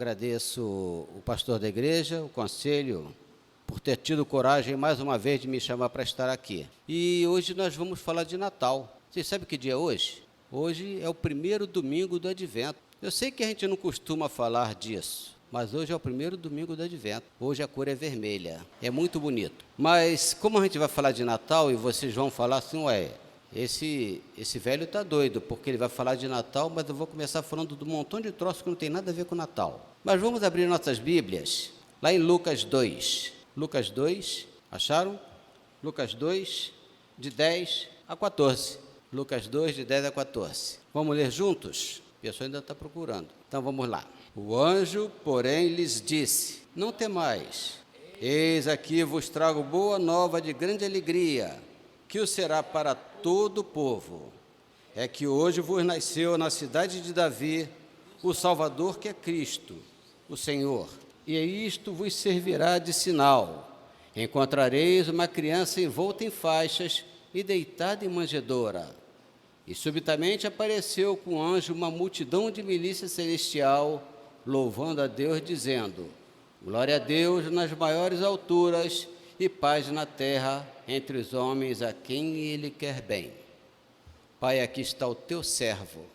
Agradeço o pastor da igreja, o conselho, por ter tido coragem mais uma vez de me chamar para estar aqui. E hoje nós vamos falar de Natal. Vocês sabem que dia é hoje? Hoje é o primeiro domingo do Advento. Eu sei que a gente não costuma falar disso, mas hoje é o primeiro domingo do Advento. Hoje a cor é vermelha. É muito bonito. Mas como a gente vai falar de Natal e vocês vão falar assim, esse velho está doido, porque ele vai falar de Natal, mas eu vou começar falando de um montão de troços que não tem nada a ver com Natal. Mas vamos abrir nossas Bíblias, lá em Lucas 2. Lucas 2, acharam? Lucas 2, de 10 a 14. Lucas 2, de 10 a 14. Vamos ler juntos? A pessoa ainda está procurando. Então vamos lá. O anjo, porém, lhes disse: não temais, eis aqui vos trago boa nova de grande alegria, que o será para todo o povo. É que hoje vos nasceu na cidade de Davi o Salvador, que é Cristo, o Senhor. E isto vos servirá de sinal: encontrareis uma criança envolta em faixas e deitada em manjedoura. E subitamente apareceu com o anjo uma multidão de milícia celestial, louvando a Deus, dizendo: glória a Deus nas maiores alturas e paz na terra entre os homens a quem Ele quer bem. Pai, aqui está o teu servo,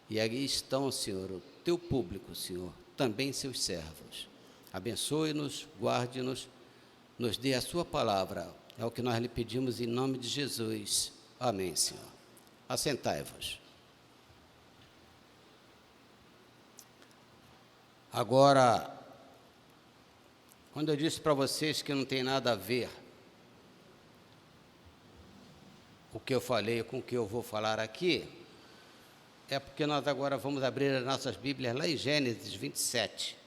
e aqui estão, Senhor, o teu público, Senhor, também seus servos. Abençoe-nos, guarde-nos, nos dê a sua palavra. É o que nós lhe pedimos em nome de Jesus. Amém, Senhor. Assentai-vos. Agora, quando eu disse para vocês que não tem nada a ver o que eu falei com o que eu vou falar aqui, é porque nós agora vamos abrir as nossas Bíblias lá em Gênesis 27.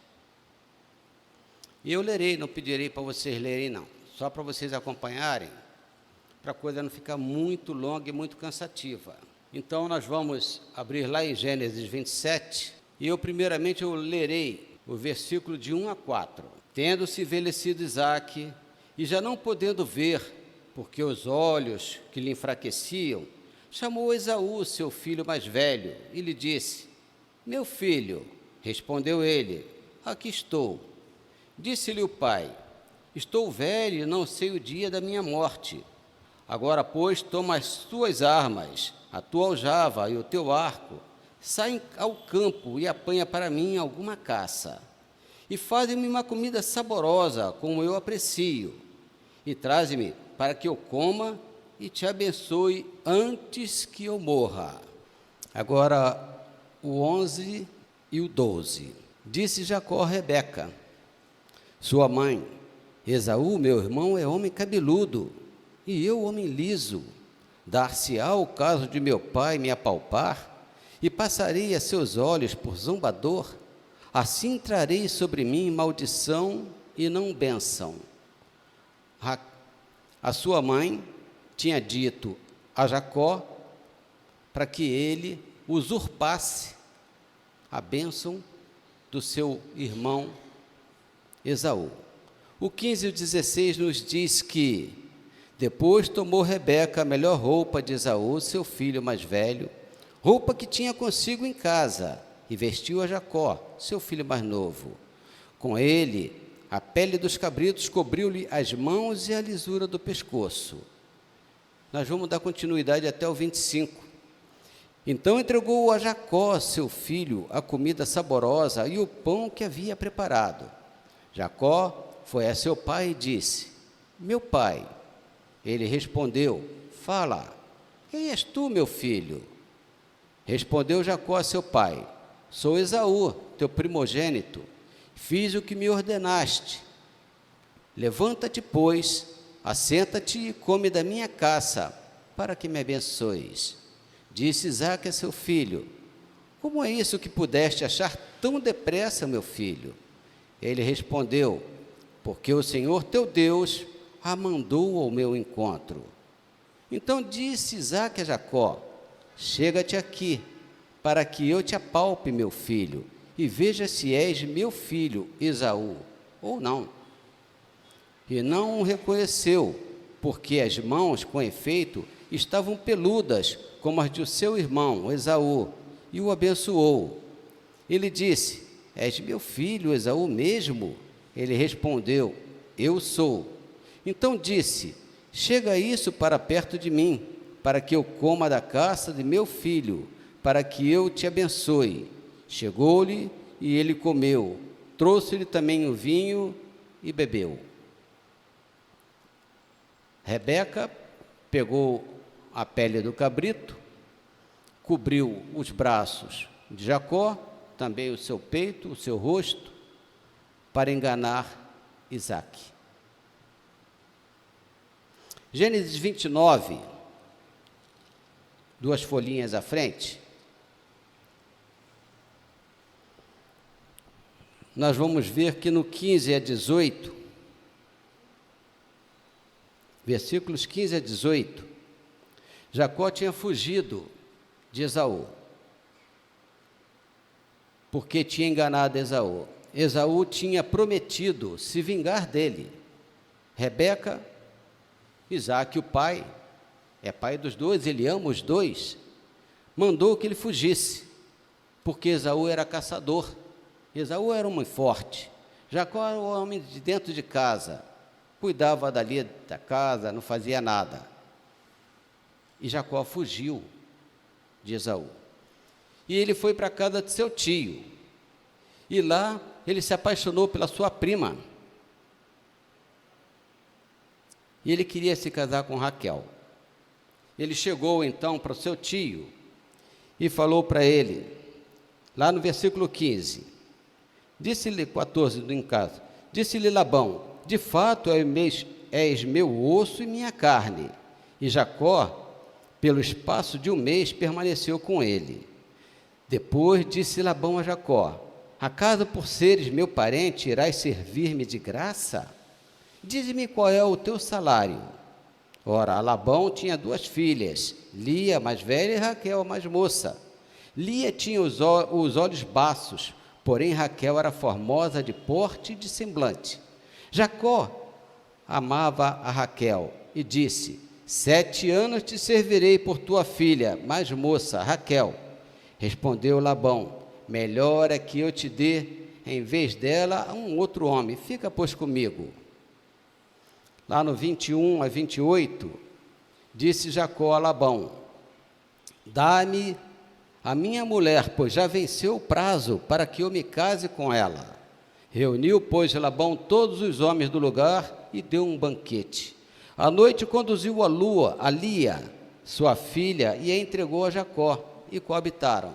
E eu lerei, não pedirei para vocês lerem não, só para vocês acompanharem, para a coisa não ficar muito longa e muito cansativa. Então nós vamos abrir lá em Gênesis 27, e primeiramente eu lerei o versículo de 1 a 4. Tendo-se envelhecido Isaque, e já não podendo ver, porque os olhos que lhe enfraqueciam, chamou Esaú, seu filho mais velho, e lhe disse: meu filho. Respondeu ele: aqui estou. Disse-lhe o pai: estou velho e não sei o dia da minha morte. Agora, pois, toma as tuas armas, a tua aljava e o teu arco, sai ao campo e apanha para mim alguma caça. E faze-me uma comida saborosa, como eu aprecio, e traze-me para que eu coma e te abençoe antes que eu morra. Agora, o 11 e o 12. Disse Jacó a Rebeca, sua mãe: Esaú, meu irmão, é homem cabeludo, e eu homem liso. Dar-se-á o caso de meu pai me apalpar, e passarei a seus olhos por zombador? Assim trarei sobre mim maldição e não bênção. A sua mãe tinha dito a Jacó para que ele usurpasse a bênção do seu irmão Esaú. O 15 e o 16 nos diz que depois tomou Rebeca a melhor roupa de Esaú, seu filho mais velho, roupa que tinha consigo em casa, e vestiu a Jacó, seu filho mais novo. Com ele, a pele dos cabritos cobriu-lhe as mãos e a lisura do pescoço. Nós vamos dar continuidade até o 25. Então entregou a Jacó, seu filho, a comida saborosa e o pão que havia preparado. Jacó foi a seu pai e disse: meu pai. Ele respondeu: fala, quem és tu, meu filho? Respondeu Jacó a seu pai: sou Esaú, teu primogênito. Fiz o que me ordenaste. Levanta-te, pois, assenta-te e come da minha caça, para que me abençoes. Disse Isaque a seu filho: como é isso que pudeste achar tão depressa, meu filho? Ele respondeu: porque o Senhor teu Deus a mandou ao meu encontro. Então disse Isaque a Jacó: chega-te aqui, para que eu te apalpe, meu filho, e veja se és meu filho Esaú, ou não. E não o reconheceu, porque as mãos, com efeito, estavam peludas, como as de seu irmão Esaú, e o abençoou. Ele disse: és meu filho Esaú mesmo? Ele respondeu: eu sou. Então disse: chega isso para perto de mim, para que eu coma da caça de meu filho, para que eu te abençoe. Chegou-lhe e ele comeu. Trouxe-lhe também o vinho e bebeu. Rebeca pegou a pele do cabrito, cobriu os braços de Jacó, também o seu peito, o seu rosto, para enganar Isaque. Gênesis 29, duas folhinhas à frente, nós vamos ver que no 15 a 18, versículos 15 a 18, Jacó tinha fugido de Esaú, porque tinha enganado Esaú. Esaú tinha prometido se vingar dele. Rebeca, Isaque, o pai, é pai dos dois, ele ama os dois, mandou que ele fugisse, porque Esaú era caçador. Esaú era um homem forte, Jacó era um homem de dentro de casa, cuidava dali da casa, não fazia nada. E Jacó fugiu de Esaú. E ele foi para a casa de seu tio. E lá ele se apaixonou pela sua prima. E ele queria se casar com Raquel. Ele chegou então para o seu tio e falou para ele, lá no versículo 15, disse-lhe, 14 do encaso, disse-lhe Labão: de fato és meu osso e minha carne. E Jacó, pelo espaço de um mês, permaneceu com ele. Depois disse Labão a Jacó: acaso por seres meu parente irás servir-me de graça? Dize-me qual é o teu salário. Ora, Labão tinha duas filhas, Lia, a mais velha, e Raquel, a mais moça. Lia tinha os olhos baços, porém Raquel era formosa de porte e de semblante. Jacó amava a Raquel e disse: 7 anos te servirei por tua filha, mais moça, Raquel. Respondeu Labão: melhor é que eu te dê, em vez dela, um outro homem. Fica, pois, comigo. Lá no 21 a 28, disse Jacó a Labão: dá-me a minha mulher, pois já venceu o prazo para que eu me case com ela. Reuniu, pois, Labão todos os homens do lugar e deu um banquete. À noite conduziu a Lia, sua filha, e a entregou a Jacó, e coabitaram.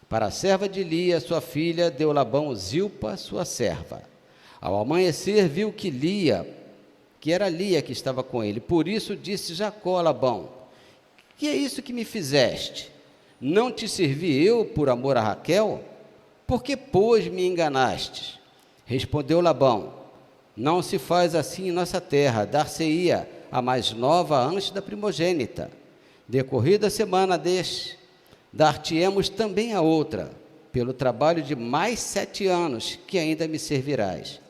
Para a serva de Lia, sua filha, deu Labão Zilpa, sua serva. Ao amanhecer, viu que era Lia que estava com ele. Por isso disse Jacó a Labão: que é isso que me fizeste? Não te servi eu por amor a Raquel? Por que, pois, me enganastes? Respondeu Labão: não se faz assim em nossa terra, dar-se-ia a mais nova antes da primogênita. Decorrida a semana dar-te-emos também a outra, pelo trabalho de mais 7 anos, que ainda me servirás.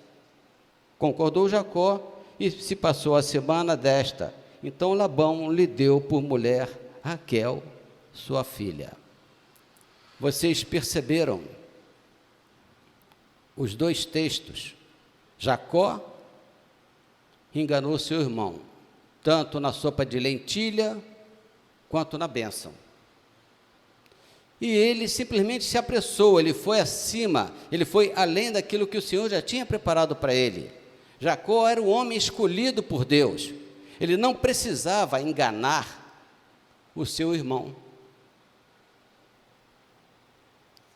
Concordou Jacó, e se passou a semana desta. Então Labão lhe deu por mulher Raquel, sua filha. Vocês perceberam os dois textos? Jacó enganou seu irmão, tanto na sopa de lentilha, quanto na bênção. E ele simplesmente se apressou, ele foi acima, ele foi além daquilo que o Senhor já tinha preparado para ele. Jacó era o homem escolhido por Deus, ele não precisava enganar o seu irmão.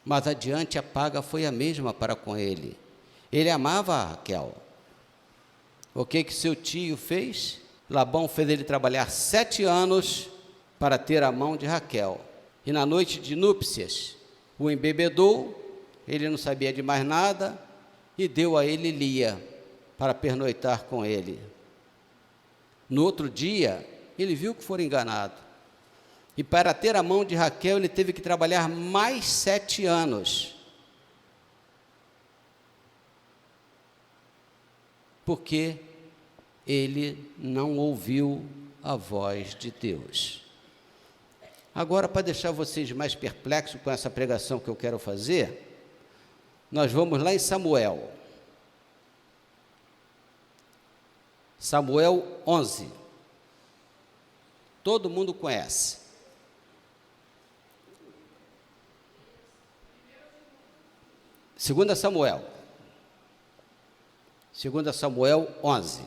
Mas adiante a paga foi a mesma para com ele. Ele amava a Raquel. O que seu tio fez? Labão fez ele trabalhar 7 anos para ter a mão de Raquel. E na noite de núpcias, o embebedou, ele não sabia de mais nada, e deu a ele Lia, para pernoitar com ele. No outro dia, ele viu que fora enganado. E para ter a mão de Raquel, ele teve que trabalhar mais 7 anos. Porque ele não ouviu a voz de Deus. Agora, para deixar vocês mais perplexos com essa pregação que eu quero fazer, nós vamos lá em Samuel. Samuel 11. Todo mundo conhece. Segunda Samuel 11.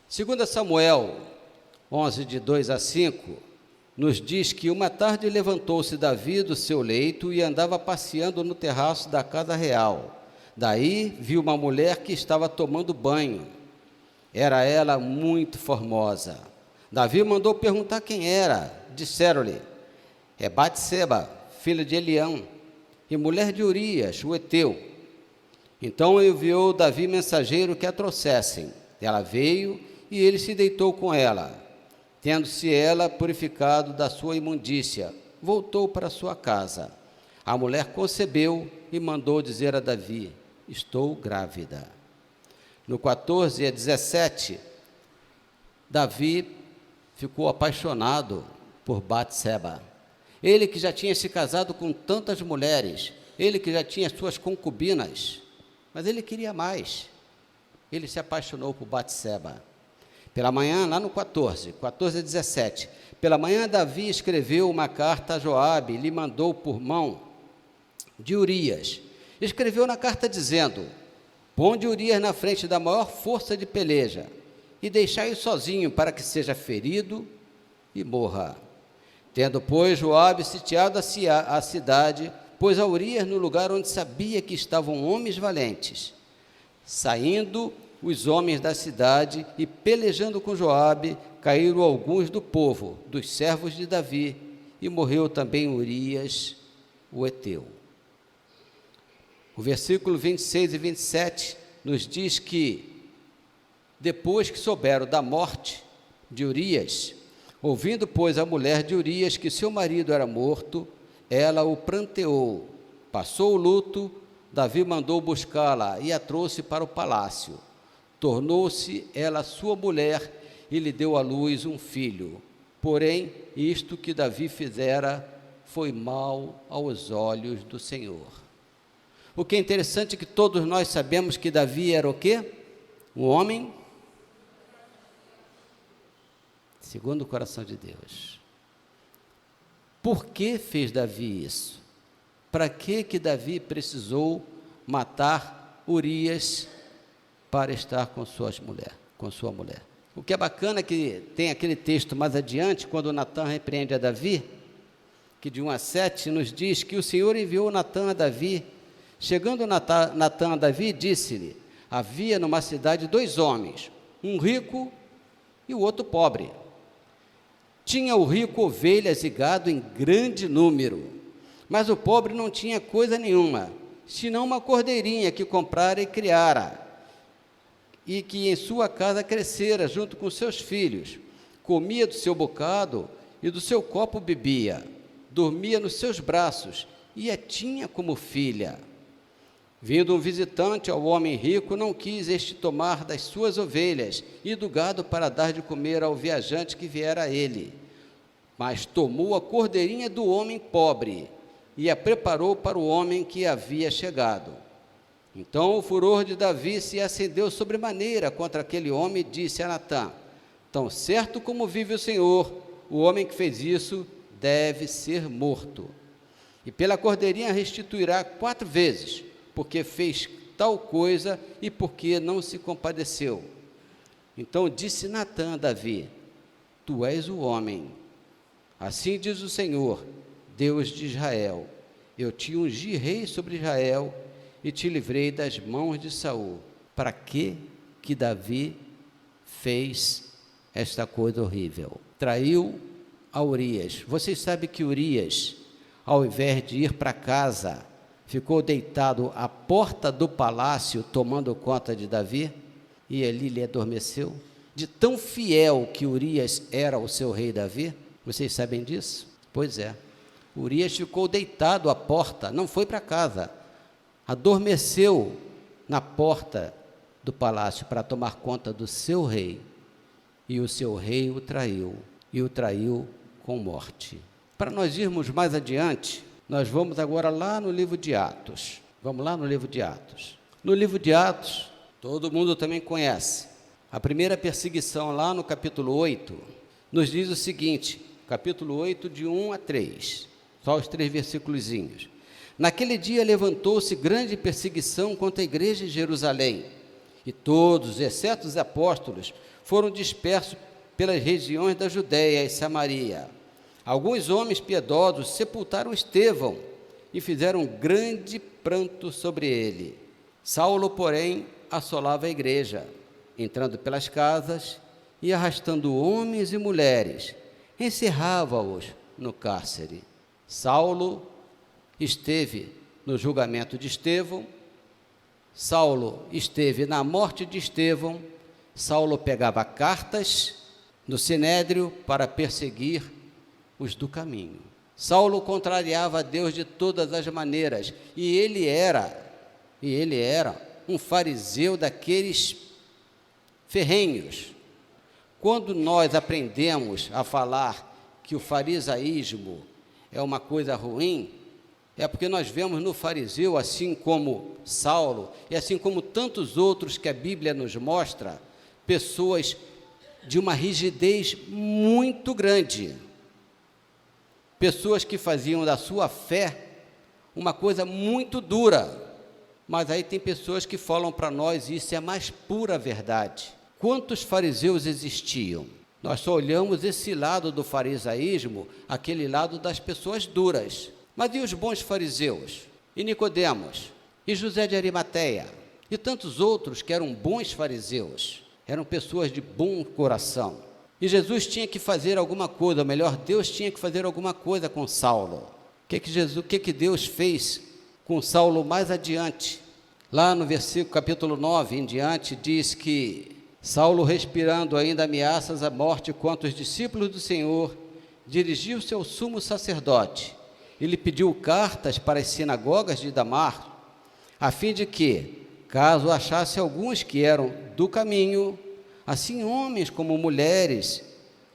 Segunda Samuel 11, de 2 a 5, nos diz que uma tarde levantou-se Davi do seu leito e andava passeando no terraço da casa real. Daí viu uma mulher que estava tomando banho. Era ela muito formosa. Davi mandou perguntar quem era. Disseram-lhe: é Batseba, filha de Elião, e mulher de Urias, o heteu. Então enviou Davi mensageiro que a trouxessem. Ela veio e ele se deitou com ela. Tendo-se ela purificado da sua imundícia, voltou para sua casa. A mulher concebeu e mandou dizer a Davi: estou grávida. No 14 a 17, Davi ficou apaixonado por Batseba. Ele que já tinha se casado com tantas mulheres, ele que já tinha suas concubinas, mas ele queria mais. Ele se apaixonou por Batseba. Pela manhã, lá no 14 a 17, pela manhã Davi escreveu uma carta a Joabe e lhe mandou por mão de Urias. Escreveu na carta dizendo: ponde Urias na frente da maior força de peleja e deixai-o sozinho para que seja ferido e morra. Tendo, pois, Joabe sitiado a cidade, pôs a Urias no lugar onde sabia que estavam homens valentes. Saindo os homens da cidade e pelejando com Joabe, caíram alguns do povo, dos servos de Davi, e morreu também Urias, o heteu. O versículo 26 e 27 nos diz que, depois que souberam da morte de Urias, ouvindo, pois, a mulher de Urias que seu marido era morto, ela o pranteou, passou o luto. Davi mandou buscá-la e a trouxe para o palácio. Tornou-se ela sua mulher e lhe deu à luz um filho. Porém, isto que Davi fizera foi mal aos olhos do Senhor. O que é interessante é que todos nós sabemos que Davi era o quê? Um homem segundo o coração de Deus. Por que fez Davi isso? Para que Davi precisou matar Urias para estar com sua mulher? O que é bacana é que tem aquele texto mais adiante, quando Natã repreende a Davi, que de 1 a 7 nos diz que o Senhor enviou Natã a Davi. Chegando Natã a Davi, disse-lhe: havia numa cidade 2 homens, um rico e o outro pobre. Tinha o rico ovelhas e gado em grande número, mas o pobre não tinha coisa nenhuma, senão uma cordeirinha que comprara e criara, e que em sua casa crescera junto com seus filhos. Comia do seu bocado e do seu copo bebia, dormia nos seus braços e a tinha como filha. Vindo um visitante ao homem rico, não quis este tomar das suas ovelhas e do gado para dar de comer ao viajante que viera a ele, mas tomou a cordeirinha do homem pobre e a preparou para o homem que havia chegado. Então o furor de Davi se acendeu sobremaneira contra aquele homem e disse a Natã: tão certo como vive o Senhor, o homem que fez isso deve ser morto. E pela cordeirinha restituirá 4 vezes, porque fez tal coisa e porque não se compadeceu. Então disse Natã a Davi: tu és o homem. Assim diz o Senhor, Deus de Israel: eu te ungi rei sobre Israel e te livrei das mãos de Saul. Para que Davi fez esta coisa horrível? Traiu a Urias. Vocês sabem que Urias, ao invés de ir para casa, ficou deitado à porta do palácio, tomando conta de Davi, e ali lhe adormeceu. De tão fiel que Urias era ao seu rei Davi, vocês sabem disso? Pois é, Urias ficou deitado à porta, não foi para casa, adormeceu na porta do palácio para tomar conta do seu rei, e o seu rei o traiu, e o traiu com morte. Para nós irmos mais adiante, nós vamos agora lá no livro de Atos. Vamos lá no livro de Atos. No livro de Atos, todo mundo também conhece. A primeira perseguição lá no capítulo 8, nos diz o seguinte, capítulo 8, de 1 a 3, só os 3 versículozinhos. Naquele dia levantou-se grande perseguição contra a igreja em Jerusalém, e todos, exceto os apóstolos, foram dispersos pelas regiões da Judéia e Samaria. Alguns homens piedosos sepultaram Estevão e fizeram grande pranto sobre ele. Saulo, porém, assolava a igreja, entrando pelas casas e arrastando homens e mulheres, encerrava-os no cárcere. Saulo esteve no julgamento de Estevão, Saulo esteve na morte de Estevão, Saulo pegava cartas no sinédrio para perseguir os do caminho. Saulo contrariava a Deus de todas as maneiras, e ele era um fariseu daqueles ferrenhos. Quando nós aprendemos a falar que o farisaísmo é uma coisa ruim, é porque nós vemos no fariseu, assim como Saulo, e assim como tantos outros que a Bíblia nos mostra, pessoas de uma rigidez muito grande. Pessoas que faziam da sua fé uma coisa muito dura. Mas aí tem pessoas que falam para nós, isso é a mais pura verdade. Quantos fariseus existiam? Nós só olhamos esse lado do farisaísmo, aquele lado das pessoas duras. Mas e os bons fariseus? E Nicodemos? E José de Arimateia? E tantos outros que eram bons fariseus? Eram pessoas de bom coração. E Jesus tinha que fazer alguma coisa, ou melhor, Deus tinha que fazer alguma coisa com Saulo. O que Deus fez com Saulo mais adiante? Lá no versículo capítulo 9 em diante, diz que Saulo, respirando ainda ameaças à morte contra os discípulos do Senhor, dirigiu-se ao sumo sacerdote. Ele pediu cartas para as sinagogas de Damasco, a fim de que, caso achasse alguns que eram do caminho, assim homens como mulheres,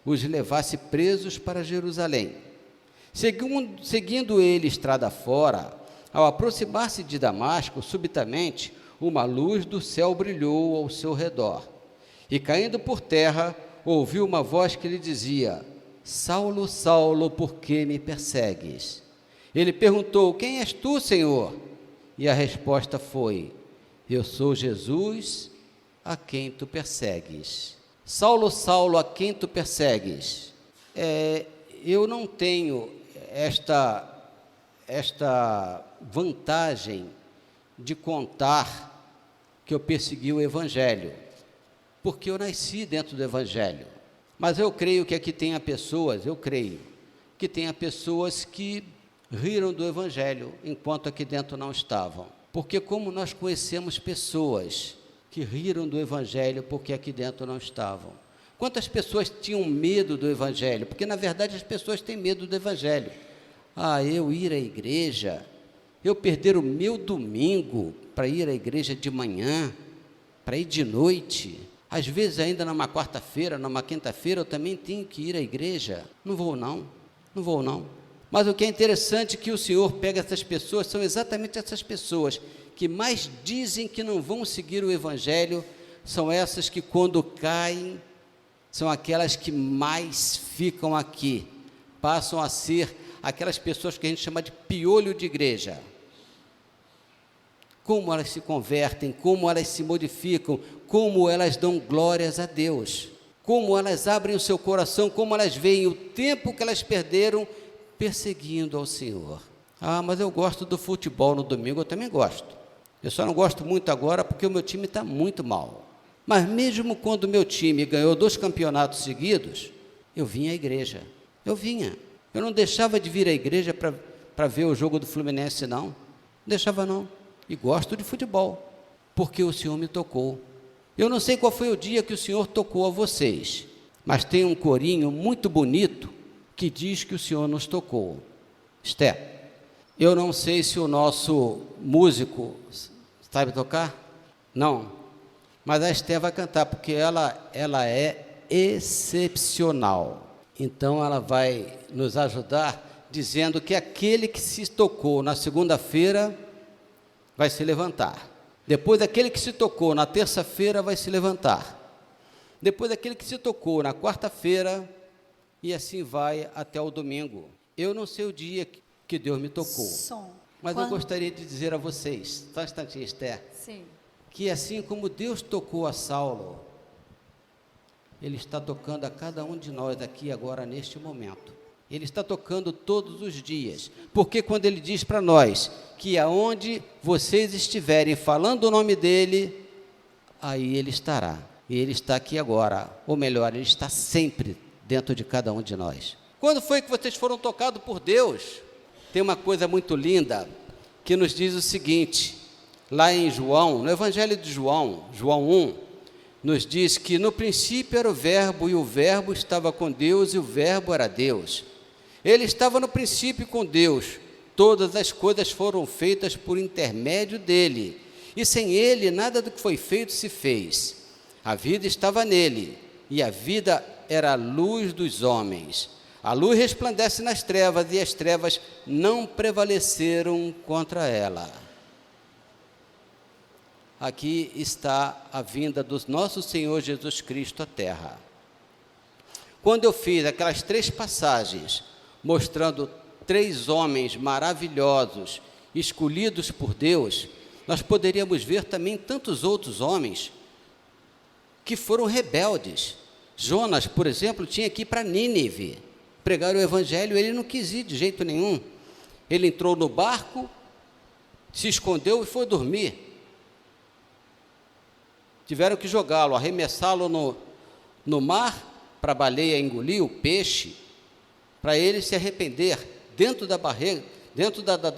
os levasse presos para Jerusalém. Seguindo ele estrada fora, ao aproximar-se de Damasco, subitamente, uma luz do céu brilhou ao seu redor. E caindo por terra, ouviu uma voz que lhe dizia: Saulo, Saulo, por que me persegues? Ele perguntou: quem és tu, Senhor? E a resposta foi: eu sou Jesus, a quem tu persegues. Saulo, Saulo, a quem tu persegues? Eu não tenho esta vantagem de contar que eu persegui o Evangelho, porque eu nasci dentro do Evangelho. Mas eu creio que aqui tenha pessoas, que riram do Evangelho, enquanto aqui dentro não estavam. Porque como nós conhecemos pessoas que riram do Evangelho porque aqui dentro não estavam. Quantas pessoas tinham medo do Evangelho? Porque, na verdade, as pessoas têm medo do Evangelho. Eu ir à igreja, eu perder o meu domingo para ir à igreja de manhã, para ir de noite. Às vezes, ainda numa quarta-feira, numa quinta-feira, eu também tenho que ir à igreja. Não vou não. Mas o que é interessante é que o Senhor pega essas pessoas, são exatamente essas pessoas que mais dizem que não vão seguir o Evangelho, são essas que quando caem, são aquelas que mais ficam aqui, passam a ser aquelas pessoas que a gente chama de piolho de igreja. Como elas se convertem, como elas se modificam, como elas dão glórias a Deus, como elas abrem o seu coração, como elas veem o tempo que elas perderam perseguindo ao Senhor. Mas eu gosto do futebol no domingo, eu também gosto. Eu só não gosto muito agora porque o meu time está muito mal. Mas mesmo quando o meu time ganhou 2 campeonatos seguidos, eu vinha à igreja. Eu não deixava de vir à igreja para ver o jogo do Fluminense, não. Deixava não. E gosto de futebol, porque o Senhor me tocou. Eu não sei qual foi o dia que o Senhor tocou a vocês, mas tem um corinho muito bonito que diz que o Senhor nos tocou. Esté, eu não sei se o nosso músico sabe tocar? Não. Mas a Esté vai cantar, porque ela é excepcional. Então, ela vai nos ajudar dizendo que aquele que se tocou na segunda-feira vai se levantar. Depois, aquele que se tocou na terça-feira vai se levantar. Depois, aquele que se tocou na quarta-feira, e assim vai até o domingo. Eu não sei o dia que Deus me tocou, mas eu gostaria de dizer a vocês, só um instantinho, Esther, Sim. que assim como Deus tocou a Saulo, Ele está tocando a cada um de nós aqui agora, neste momento. Ele está tocando todos os dias, porque quando Ele diz para nós que aonde vocês estiverem falando o nome dEle, aí Ele estará. E Ele está aqui agora, ou melhor, Ele está sempre dentro de cada um de nós. Quando foi que vocês foram tocados por Deus? Tem uma coisa muito linda que nos diz o seguinte, lá em João, no Evangelho de João, João 1, nos diz que no princípio era o Verbo, e o Verbo estava com Deus, e o Verbo era Deus. Ele estava no princípio com Deus, todas as coisas foram feitas por intermédio dele, e sem ele nada do que foi feito se fez. A vida estava nele, e a vida era a luz dos homens. A luz resplandece nas trevas, e as trevas não prevaleceram contra ela. Aqui está a vinda do nosso Senhor Jesus Cristo à terra. Quando eu fiz aquelas 3 passagens, mostrando 3 homens maravilhosos, escolhidos por Deus, nós poderíamos ver também tantos outros homens que foram rebeldes. Jonas, por exemplo, tinha que ir para Nínive, pregar o evangelho, ele não quis ir de jeito nenhum. Ele entrou no barco, se escondeu e foi dormir. Tiveram que jogá-lo, arremessá-lo no mar, para a baleia engolir o peixe, para ele se arrepender dentro da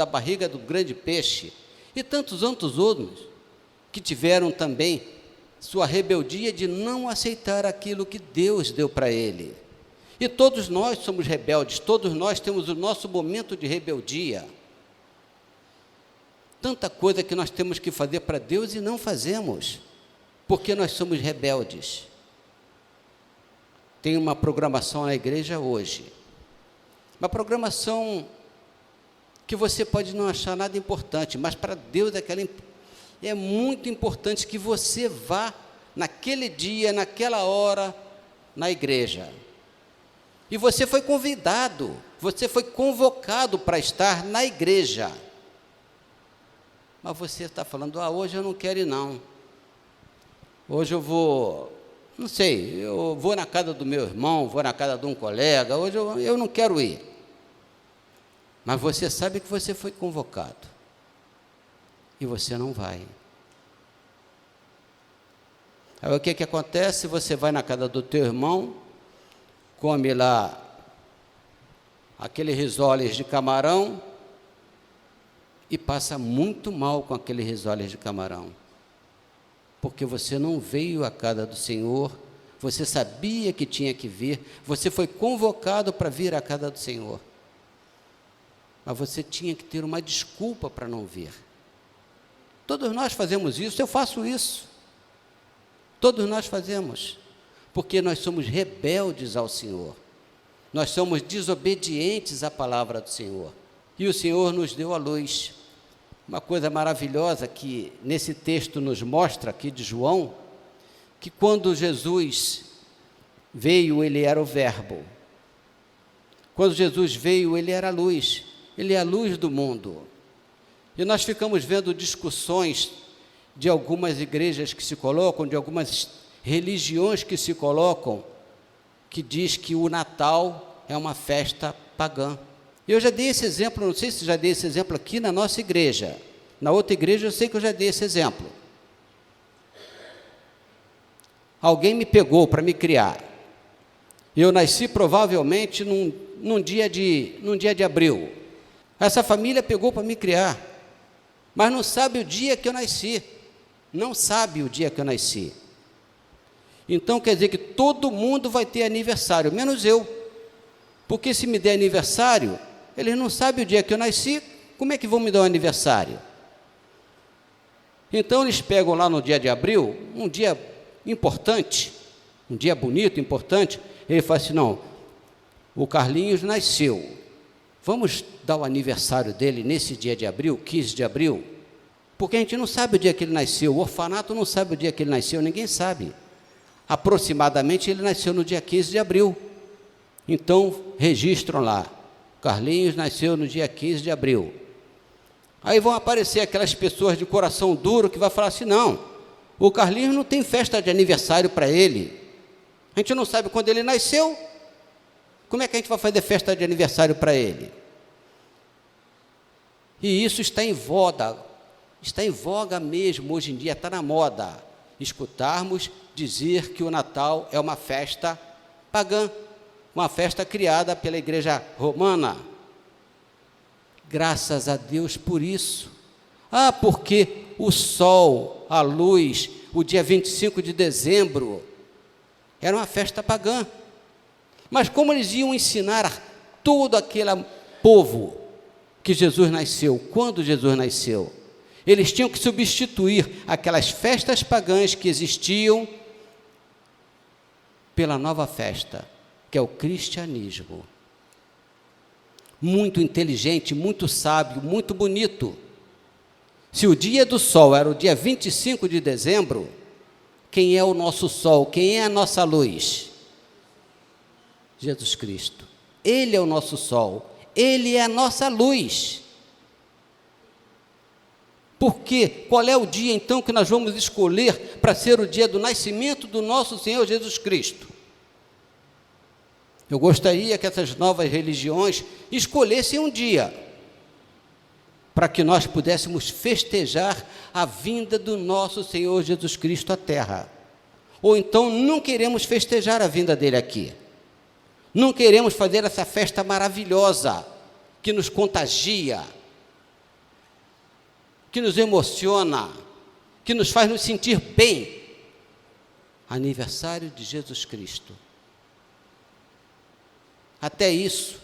barriga do grande peixe. E tantos outros que tiveram também sua rebeldia de não aceitar aquilo que Deus deu para ele. E todos nós somos rebeldes, todos nós temos o nosso momento de rebeldia. Tanta coisa que nós temos que fazer para Deus e não fazemos, porque nós somos rebeldes. Tem uma programação na igreja hoje, uma programação que você pode não achar nada importante, mas para Deus é muito importante que você vá naquele dia, naquela hora, na igreja. E você foi convidado, você foi convocado para estar na igreja. Mas você está falando, hoje eu não quero ir não. Hoje eu vou, não sei, eu vou na casa do meu irmão, vou na casa de um colega, hoje eu não quero ir. Mas você sabe que você foi convocado. E você não vai. Aí o que acontece? Você vai na casa do teu irmão, come lá aquele risoles de camarão e passa muito mal com aquele risoles de camarão. Porque você não veio à casa do Senhor, você sabia que tinha que vir, você foi convocado para vir à casa do Senhor. Mas você tinha que ter uma desculpa para não vir. Todos nós fazemos isso, eu faço isso. Todos nós fazemos, porque nós somos rebeldes ao Senhor. Nós somos desobedientes à palavra do Senhor. E o Senhor nos deu a luz. Uma coisa maravilhosa que nesse texto nos mostra aqui de João, que quando Jesus veio, ele era o Verbo. Quando Jesus veio, ele era a luz. Ele é a luz do mundo. E nós ficamos vendo discussões de algumas igrejas que se colocam, de algumas religiões que se colocam, que diz que o Natal é uma festa pagã. Eu já dei esse exemplo, não sei se já dei esse exemplo aqui na nossa igreja. Na outra igreja eu sei que eu já dei esse exemplo. Alguém me pegou para me criar. Eu nasci provavelmente num dia de abril. Essa família pegou para me criar, mas não sabe o dia que eu nasci. Não sabe o dia que eu nasci. Então quer dizer que todo mundo vai ter aniversário, menos eu. Porque se me der aniversário, eles não sabem o dia que eu nasci, como é que vão me dar um aniversário? Então eles pegam lá no dia de abril, um dia importante, um dia bonito, importante, ele fala assim, não, o Carlinhos nasceu. Vamos dar o aniversário dele nesse dia de abril, 15 de abril, porque a gente não sabe o dia que ele nasceu, o orfanato não sabe o dia que ele nasceu, ninguém sabe. Aproximadamente ele nasceu no dia 15 de abril. Então, registram lá, Carlinhos nasceu no dia 15 de abril. Aí vão aparecer aquelas pessoas de coração duro que vão falar assim, não, o Carlinhos não tem festa de aniversário para ele. A gente não sabe quando ele nasceu, como é que a gente vai fazer festa de aniversário para ele? E isso está em voga mesmo hoje em dia, está na moda, escutarmos dizer que o Natal é uma festa pagã, uma festa criada pela Igreja Romana. Graças a Deus por isso. Porque o sol, a luz, o dia 25 de dezembro, era uma festa pagã. Mas como eles iam ensinar a todo aquele povo que Jesus nasceu, quando Jesus nasceu, eles tinham que substituir aquelas festas pagãs que existiam pela nova festa, que é o cristianismo. Muito inteligente, muito sábio, muito bonito. Se o dia do sol era o dia 25 de dezembro, quem é o nosso sol? Quem é a nossa luz? Jesus Cristo. Ele é o nosso sol, Ele é a nossa luz. Porque qual é o dia então que nós vamos escolher para ser o dia do nascimento do nosso Senhor Jesus Cristo? Eu gostaria que essas novas religiões escolhessem um dia para que nós pudéssemos festejar a vinda do nosso Senhor Jesus Cristo à terra. Ou então não queremos festejar a vinda dele aqui. Não queremos fazer essa festa maravilhosa que nos contagia, que nos emociona, que nos faz nos sentir bem. Aniversário de Jesus Cristo. Até isso,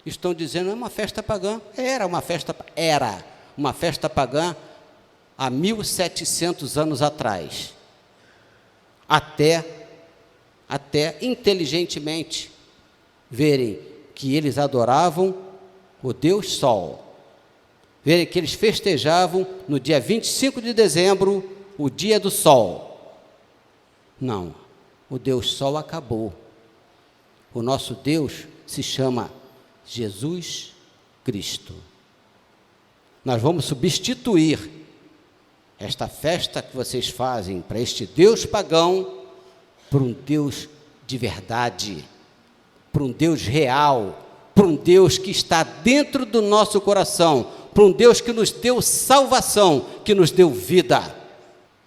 estão dizendo, é uma festa pagã. Era uma festa pagã há 1700 anos atrás. Até inteligentemente verem que eles adoravam o Deus Sol, verem que eles festejavam no dia 25 de dezembro, o dia do Sol. Não, o Deus Sol acabou. O nosso Deus se chama Jesus Cristo. Nós vamos substituir esta festa que vocês fazem para este Deus pagão por um Deus de verdade, para um Deus real, para um Deus que está dentro do nosso coração, para um Deus que nos deu salvação, que nos deu vida.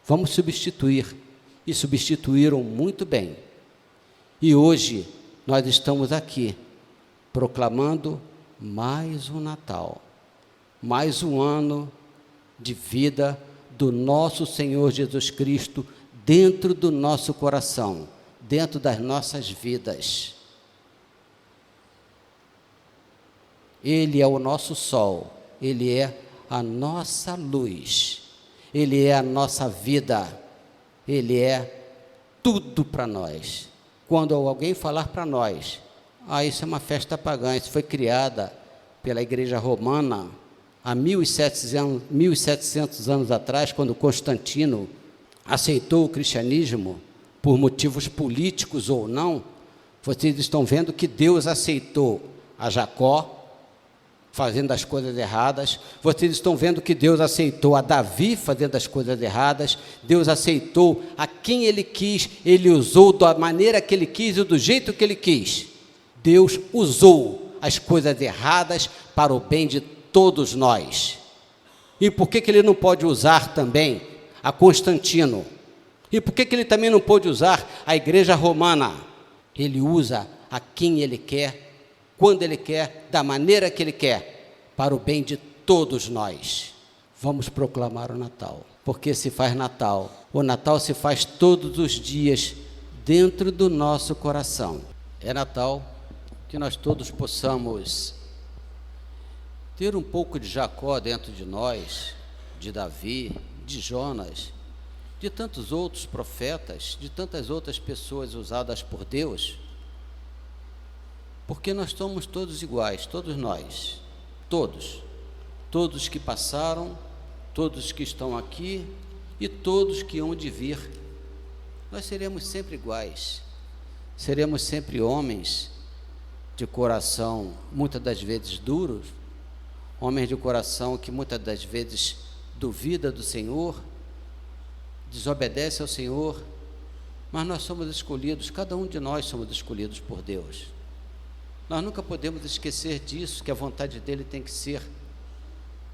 Vamos substituir, e substituíram muito bem. E hoje nós estamos aqui, proclamando mais um Natal, mais um ano de vida do nosso Senhor Jesus Cristo dentro do nosso coração, dentro das nossas vidas. Ele é o nosso sol, Ele é a nossa luz, Ele é a nossa vida, Ele é tudo para nós. Quando alguém falar para nós, isso é uma festa pagã, isso foi criada pela Igreja Romana há 1700 anos atrás, quando Constantino aceitou o cristianismo, por motivos políticos ou não, vocês estão vendo que Deus aceitou a Jacó, fazendo as coisas erradas, vocês estão vendo que Deus aceitou a Davi fazendo as coisas erradas, Deus aceitou a quem Ele quis, Ele usou da maneira que Ele quis e do jeito que Ele quis. Deus usou as coisas erradas para o bem de todos nós. E por que Ele não pode usar também a Constantino? E por que Ele também não pode usar a Igreja Romana? Ele usa a quem Ele quer, quando Ele quer, da maneira que Ele quer, para o bem de todos nós. Vamos proclamar o Natal, porque se faz Natal. O Natal se faz todos os dias dentro do nosso coração. É Natal que nós todos possamos ter um pouco de Jacó dentro de nós, de Davi, de Jonas, de tantos outros profetas, de tantas outras pessoas usadas por Deus, Porque nós somos todos iguais, todos nós, todos que passaram, todos que estão aqui e todos que hão de vir. Nós seremos sempre iguais, seremos sempre homens de coração muitas das vezes duros, homens de coração que muitas das vezes duvida do Senhor, desobedece ao Senhor, mas nós somos escolhidos, cada um de nós somos escolhidos por Deus. Nós nunca podemos esquecer disso, que a vontade dele tem que ser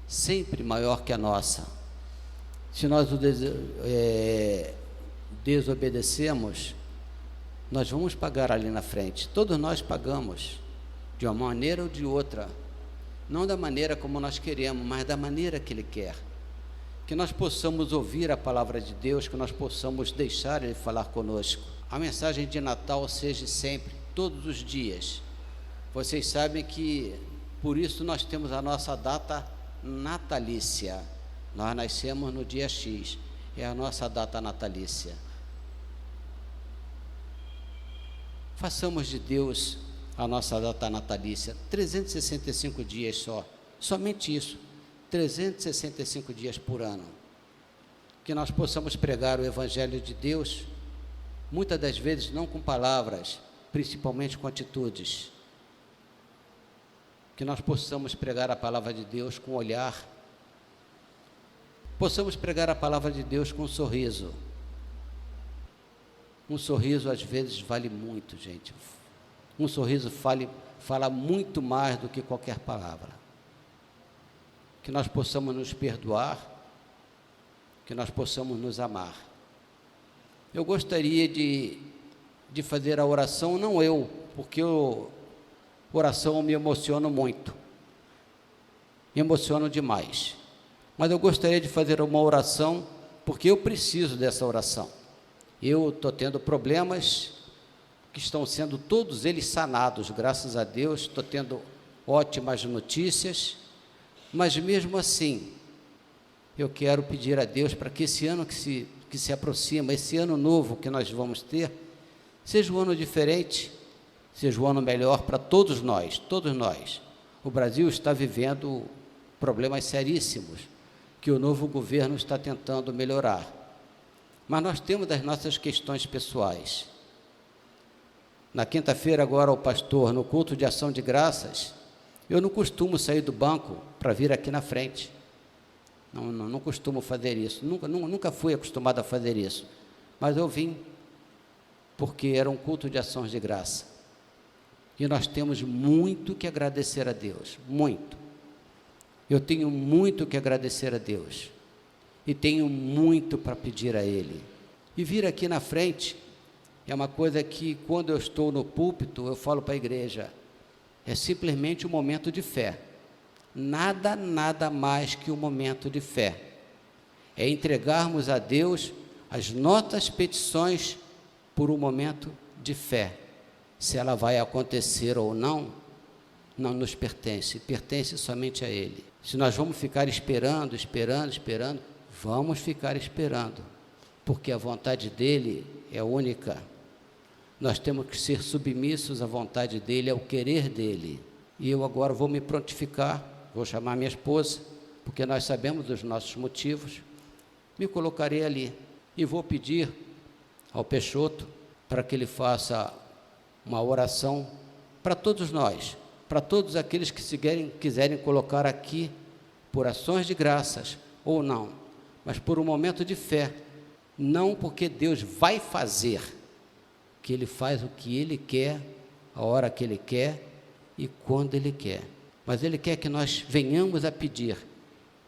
sempre maior que a nossa. Se nós o desobedecemos, nós vamos pagar ali na frente. Todos nós pagamos, de uma maneira ou de outra, não da maneira como nós queremos, mas da maneira que ele quer. Que nós possamos ouvir a palavra de Deus, que nós possamos deixar ele falar conosco. A mensagem de Natal seja sempre, todos os dias. Vocês sabem que por isso nós temos a nossa data natalícia. Nós nascemos no dia X, é a nossa data natalícia. Façamos de Deus a nossa data natalícia, 365 dias só, somente isso, 365 dias por ano. Que nós possamos pregar o Evangelho de Deus, muitas das vezes não com palavras, principalmente com atitudes. Que nós possamos pregar a palavra de Deus com olhar, possamos pregar a palavra de Deus com um sorriso. Um sorriso às vezes vale muito, gente. Um sorriso fala muito mais do que qualquer palavra. Que nós possamos nos perdoar, que nós possamos nos amar. Eu gostaria de fazer a oração, não eu, porque oração me emociona muito, me emociono demais, mas eu gostaria de fazer uma oração, porque eu preciso dessa oração. Eu estou tendo problemas que estão sendo todos eles sanados, graças a Deus, estou tendo ótimas notícias, mas mesmo assim, eu quero pedir a Deus para que esse ano que se aproxima, esse ano novo que nós vamos ter, seja um ano diferente, seja um ano melhor para todos nós, todos nós. O Brasil está vivendo problemas seríssimos, que o novo governo está tentando melhorar. Mas nós temos as nossas questões pessoais. Na quinta-feira, agora, o pastor, no culto de ação de graças, eu não costumo sair do banco para vir aqui na frente. Não costumo fazer isso, nunca fui acostumado a fazer isso. Mas eu vim, porque era um culto de ações de graça. E nós temos muito que agradecer a Deus, muito. Eu tenho muito que agradecer a Deus. E tenho muito para pedir a Ele. E vir aqui na frente é uma coisa que, quando eu estou no púlpito, eu falo para a igreja, é simplesmente um momento de fé. Nada mais que um momento de fé. É entregarmos a Deus as nossas petições por um momento de fé. Se ela vai acontecer ou não, não nos pertence, pertence somente a Ele. Se nós vamos ficar esperando, vamos ficar esperando, porque a vontade dEle é única. Nós temos que ser submissos à vontade dEle, ao querer dEle. E eu agora vou me prontificar, vou chamar minha esposa, porque nós sabemos dos nossos motivos, me colocarei ali e vou pedir ao Peixoto para que ele faça uma oração para todos nós, para todos aqueles que quiserem colocar aqui por ações de graças ou não, mas por um momento de fé, não porque Deus vai fazer, que Ele faz o que Ele quer, a hora que Ele quer e quando Ele quer, mas Ele quer que nós venhamos a pedir,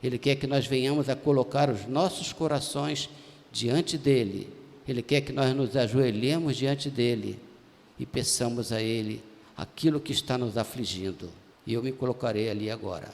Ele quer que nós venhamos a colocar os nossos corações diante dEle, Ele quer que nós nos ajoelhemos diante dEle e peçamos a Ele aquilo que está nos afligindo, e eu me colocarei ali agora.